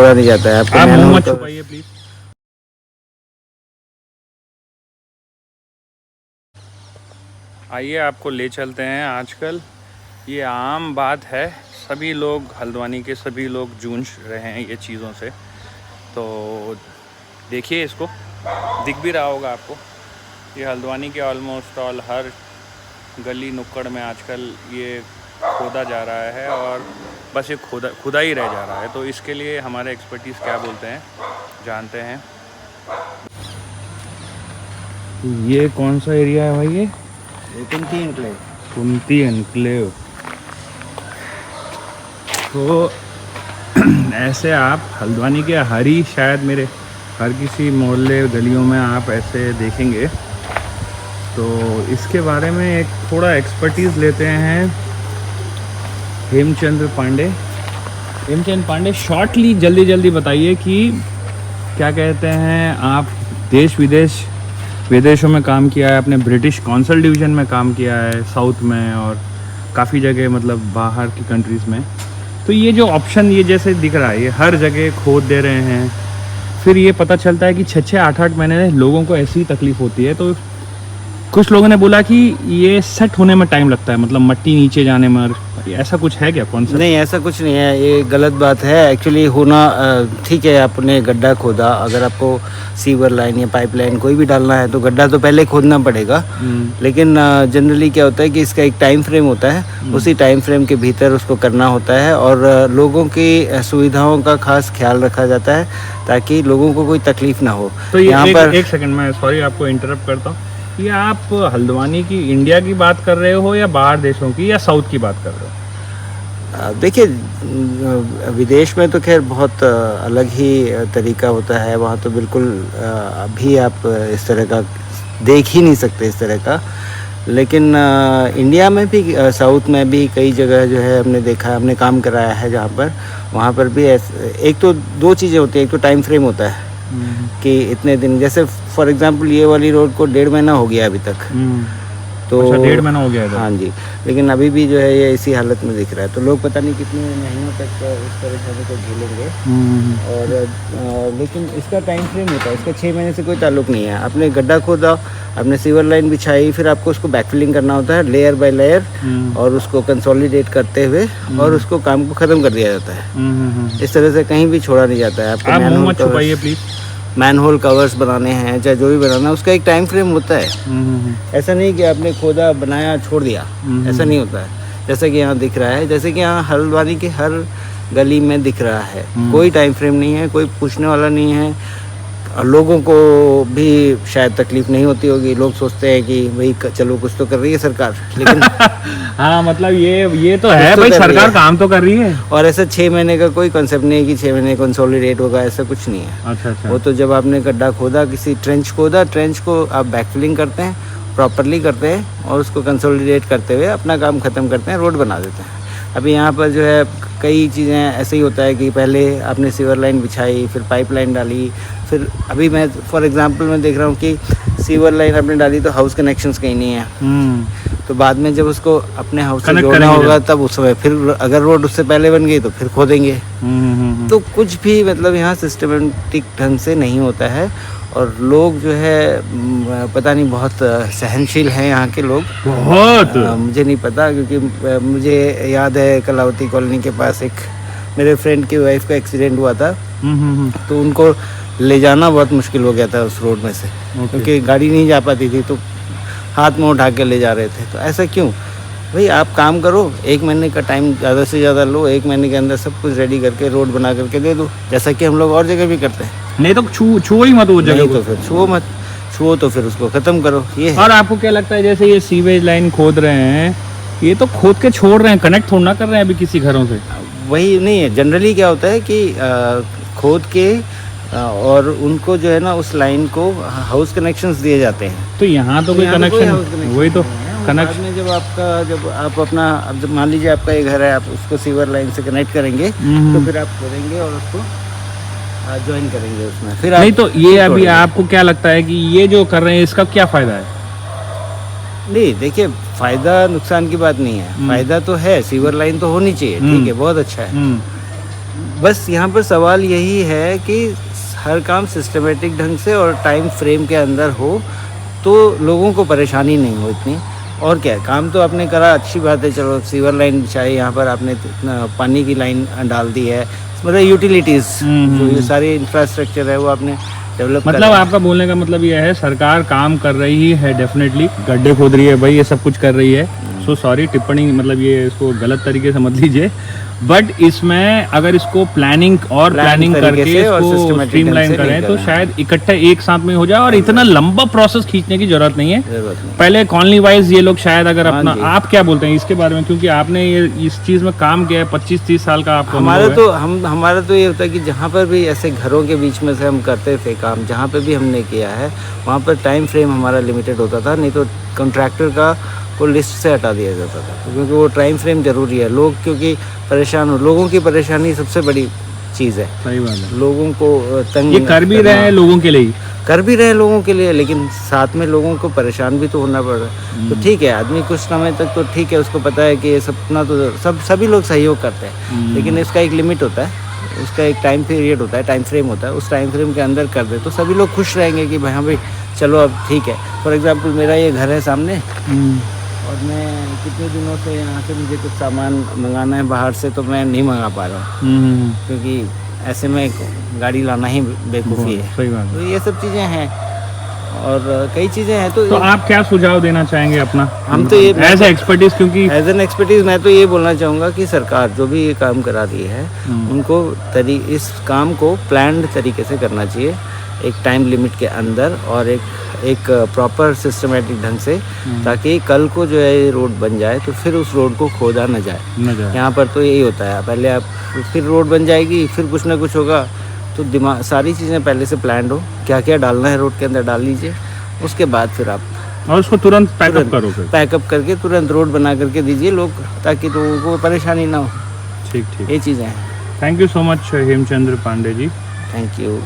छोड़ा नहीं जाता है। आपको आप मुंह मैनुअल मत का छुपाइए प्लीज। आइए आपको ले चलते हैं। आजकल ये आम बात है, सभी लोग हल्द्वानी के सभी लोग जूझ रहे हैं ये चीज़ों से। तो देखिए, इसको दिख भी रहा होगा आपको, ये हल्द्वानी के ऑलमोस्ट ऑल हर गली नुक्कड़ में आजकल ये खोदा जा रहा है और बस ये खुदा ही रह जा रहा है। तो इसके लिए हमारे एक्सपर्टीज़ क्या बोलते हैं जानते हैं। ये कौन सा एरिया है भाई? ये कुंती एनक्लेव। तो ऐसे आप हल्द्वानी के शायद मेरे हर किसी मोहल्ले गलियों में आप ऐसे देखेंगे। तो इसके बारे में एक थोड़ा एक्सपर्टीज़ लेते हैं हेमचंद्र पांडे, शॉर्टली जल्दी बताइए कि क्या कहते हैं आप। देश विदेशों में काम किया है, आपने ब्रिटिश कौंसल डिवीज़न में काम किया है साउथ में और काफ़ी जगह मतलब बाहर की कंट्रीज़ में। तो ये जो ऑप्शन ये जैसे दिख रहा है, ये हर जगह खोद दे रहे हैं, फिर ये पता चलता है कि 6-8 महीने लोगों को ऐसी तकलीफ़ होती है। तो कुछ लोगों ने बोला कि ये सेट होने में टाइम लगता है, मतलब मट्टी नीचे जाने में। ऐसा कुछ है क्या कॉन्सेप्ट? नहीं, ऐसा कुछ नहीं है, ये गलत बात है एक्चुअली। होना ठीक है, आपने गड्ढा खोदा, अगर आपको सीवर लाइन या पाइपलाइन कोई भी डालना है तो गड्ढा तो पहले खोदना पड़ेगा। लेकिन जनरली क्या होता है कि इसका एक टाइम फ्रेम होता है, उसी टाइम फ्रेम के भीतर उसको करना होता है और लोगों की सुविधाओं का खास ख्याल रखा जाता है ताकि लोगों को कोई तकलीफ ना हो। तो यहाँ पर एक सेकंड, मैं सॉरी आपको इंटरप्ट करता हूँ। ये आप हल्द्वानी की इंडिया की बात कर रहे हो या बाहर देशों की या साउथ की बात कर रहे हो? देखिए, विदेश में तो खैर बहुत अलग ही तरीका होता है, वहाँ तो बिल्कुल अभी आप इस तरह का देख ही नहीं सकते इस तरह का। लेकिन इंडिया में भी साउथ में भी कई जगह जो है हमने देखा, हमने काम कराया है जहाँ पर, वहाँ पर भी एक तो दो चीज़ें होती हैं। एक तो टाइम फ्रेम होता है कि इतने दिन, जैसे फॉर एग्जांपल ये वाली रोड को 1.5 महीना हो गया अभी तक। तो अच्छा, 1.5 महीना हो गया है? हाँ जी, लेकिन अभी भी जो है ये इसी हालत में दिख रहा है। तो लोग पता नहीं कितने महीनों तक इस परेशानी को झेलेंगे। और लेकिन इसका टाइम फ्रेम होता है, इसका 6 महीने से कोई ताल्लुक नहीं है। आपने गड्ढा खोदा, आपने सीवर लाइन बिछाई, फिर आपको उसको बैकफिलिंग करना होता है लेयर बाय लेयर और उसको कंसोलिडेट करते हुए और उसको काम को ख़त्म कर दिया जाता है। इस तरह से कहीं भी छोड़ा नहीं जाता है। आपको मुंह मत छुपाइए प्लीज़। मैनहोल कवर्स बनाने हैं, चाहे जो भी बनाना है, उसका एक टाइम फ्रेम होता है। ऐसा नहीं कि आपने खोदा, बनाया, छोड़ दिया, ऐसा नहीं होता है। जैसे कि यहाँ दिख रहा है, जैसे कि यहाँ हल्द्वानी के हर गली में दिख रहा है, कोई टाइम फ्रेम नहीं है, कोई पूछने वाला नहीं है। और लोगों को भी शायद तकलीफ नहीं होती होगी, लोग सोचते हैं कि भाई चलो कुछ तो कर रही है सरकार, लेकिन हाँ, मतलब ये तो है भाई, सरकार काम तो कर रही है। और ऐसा 6 महीने का कोई कॉन्सेप्ट नहीं है कि 6 महीने कंसोलिडेट होगा, ऐसा कुछ नहीं है। अच्छा। वो तो जब आपने गड्ढा खोदा, किसी ट्रेंच खोदा, ट्रेंच को आप बैकफिलिंग करते हैं, प्रॉपरली करते हैं और उसको कंसोलिडेट करते हुए अपना काम ख़त्म करते हैं, रोड बना देते हैं। अभी यहाँ पर जो है कई चीज़ें ऐसे ही होता है कि पहले आपने सीवर लाइन बिछाई, फिर पाइपलाइन डाली, फिर अभी मैं फॉर एग्जांपल मैं देख रहा हूँ कि सीवर लाइन आपने डाली तो हाउस कनेक्शंस कहीं नहीं है। तो बाद में जब उसको अपने हाउस से जोड़ना होगा तब उस समय फिर अगर रोड उससे पहले बन गई तो फिर खोदेंगे। तो कुछ भी मतलब यहाँ सिस्टमेटिक ढंग से नहीं होता है और लोग जो है पता नहीं बहुत सहनशील हैं यहाँ के लोग, बहुत। मुझे नहीं पता, क्योंकि मुझे याद है कलावती कॉलोनी के पास एक मेरे फ्रेंड की वाइफ का एक्सीडेंट हुआ था। तो उनको ले जाना बहुत मुश्किल हो गया था उस रोड में से, क्योंकि गाड़ी नहीं जा पाती थी, तो हाथ में उठा के ले जा रहे थे। तो ऐसा क्यों भाई? आप काम करो, 1 महीने का टाइम ज़्यादा से ज़्यादा लो, 1 महीने के अंदर सब कुछ रेडी करके रोड बना करके दे दो, जैसा कि हम लोग और जगह भी करते हैं। नहीं तो छुओ ही मत वो जगह को। तो फिर छुओ तो फिर उसको ख़त्म करो। ये और आपको क्या लगता है, जैसे ये सीवेज लाइन खोद रहे हैं, ये तो खोद के छोड़ रहे हैं, कनेक्ट थोड़ा ना कर रहे हैं अभी किसी घरों से? वही नहीं है, जनरली क्या होता है कि खोद के और उनको जो है ना उस लाइन को हाउस कनेक्शंस दिए जाते हैं। तो यहाँ तो कोई कनेक्शन, वही तो कनेक्शन में जब आप अपना, अब मान लीजिए आपका ये घर है, आप उसको सीवर लाइन से कनेक्ट करेंगे तो फिर आप खोदेंगे और उसको ज्वाइन करेंगे उसमें। फिर नहीं तो ये अभी आपको क्या लगता है कि ये जो कर रहे हैं इसका क्या फ़ायदा है? नहीं, देखिए, फ़ायदा नुकसान की बात नहीं है, फ़ायदा तो है, सीवर लाइन तो होनी चाहिए, ठीक है, बहुत अच्छा है। बस यहाँ पर सवाल यही है कि हर काम सिस्टमेटिक ढंग से और टाइम फ्रेम के अंदर हो तो लोगों को परेशानी नहीं हो इतनी। और क्या है, काम तो आपने करा, अच्छी बात है, चलो सीवर लाइन बिछाई, यहाँ पर आपने पानी की लाइन डाल दी है, मतलब यूटिलिटीज़ जो ये सारे इंफ्रास्ट्रक्चर है वो आपने डेवलप मतलब आपका बोलने का मतलब ये है सरकार काम कर रही है, डेफिनेटली गड्ढे खोद रही है भाई, ये सब कुछ कर रही है। सो सॉरी, टिप्पणी मतलब ये इसको गलत तरीके से मत लीजिए, बट इसमें अगर इसको प्लानिंग करके इसको स्ट्रीमलाइन करें तो शायद इकट्ठा एक साथ में हो जाए और इतना लंबा प्रोसेस खींचने की जरूरत नहीं है। पहले कॉलोनी वाइज ये लोग शायद अगर अपना, आप क्या बोलते हैं इसके बारे में, क्योंकि आपने ये इस चीज में काम किया है, 25-30 साल का आपको हमारा तो ये होता है कि जहाँ पर भी ऐसे घरों के बीच में से हम करते थे काम, जहाँ पे भी हमने किया है वहाँ पर टाइम फ्रेम हमारा लिमिटेड होता था, नहीं तो कॉन्ट्रैक्टर का को लिस्ट से हटा दिया जाता था, क्योंकि वो टाइम फ्रेम जरूरी है। लोग क्योंकि परेशान हो, लोगों की परेशानी सबसे बड़ी चीज़ है। सही बात है, लोगों को तंग ये कर भी रहे हैं लोगों के लिए, कर भी रहे हैं लोगों के लिए, लेकिन साथ में लोगों को परेशान भी तो होना पड़ रहा है। तो ठीक है, आदमी कुछ समय तक तो ठीक है, उसको पता है कि ये सपना तो सभी लोग सहयोग करते हैं, लेकिन इसका एक लिमिट होता है, उसका एक टाइम पीरियड होता है, टाइम फ्रेम होता है, उस टाइम फ्रेम के अंदर कर दे तो सभी लोग खुश रहेंगे कि भाई हाँ भाई चलो अब ठीक है। फॉर एग्जाम्पल मेरा ये घर है सामने, और मैं कितने दिनों से यहाँ से मुझे कुछ सामान मंगाना है बाहर से, तो मैं नहीं मंगा पा रहा हूँ, क्योंकि ऐसे में गाड़ी लाना ही बेवकूफ़ी है। सही बात है। तो ये सब चीज़ें हैं और कई चीज़ें हैं। तो आप क्या सुझाव देना चाहेंगे अपना, हम तो ये एज एक्सपर्टीज, क्योंकि एज एन एक्सपर्टीज मैं तो ये बोलना चाहूँगा कि सरकार जो भी ये काम करा रही है उनको इस काम को प्लान्ड तरीके से करना चाहिए, एक टाइम लिमिट के अंदर और एक प्रॉपर सिस्टमेटिक ढंग से, ताकि कल को जो है ये रोड बन जाए तो फिर उस रोड को खोदा न जाए। यहाँ पर तो यही होता है, पहले आप फिर रोड बन जाएगी, फिर कुछ ना कुछ होगा, तो दिमाग सारी चीज़ें पहले से प्लान्ड हो, क्या क्या डालना है रोड के अंदर डाल लीजिए, उसके बाद फिर आप और उसको तुरंत पैकअप करो, पैकअप करके तुरंत रोड बना करके दीजिए लोग, ताकि लोगों को परेशानी ना हो। ठीक, ये चीज़ें हैं। Thank you so much Hemchandra Pandey ji. Thank you.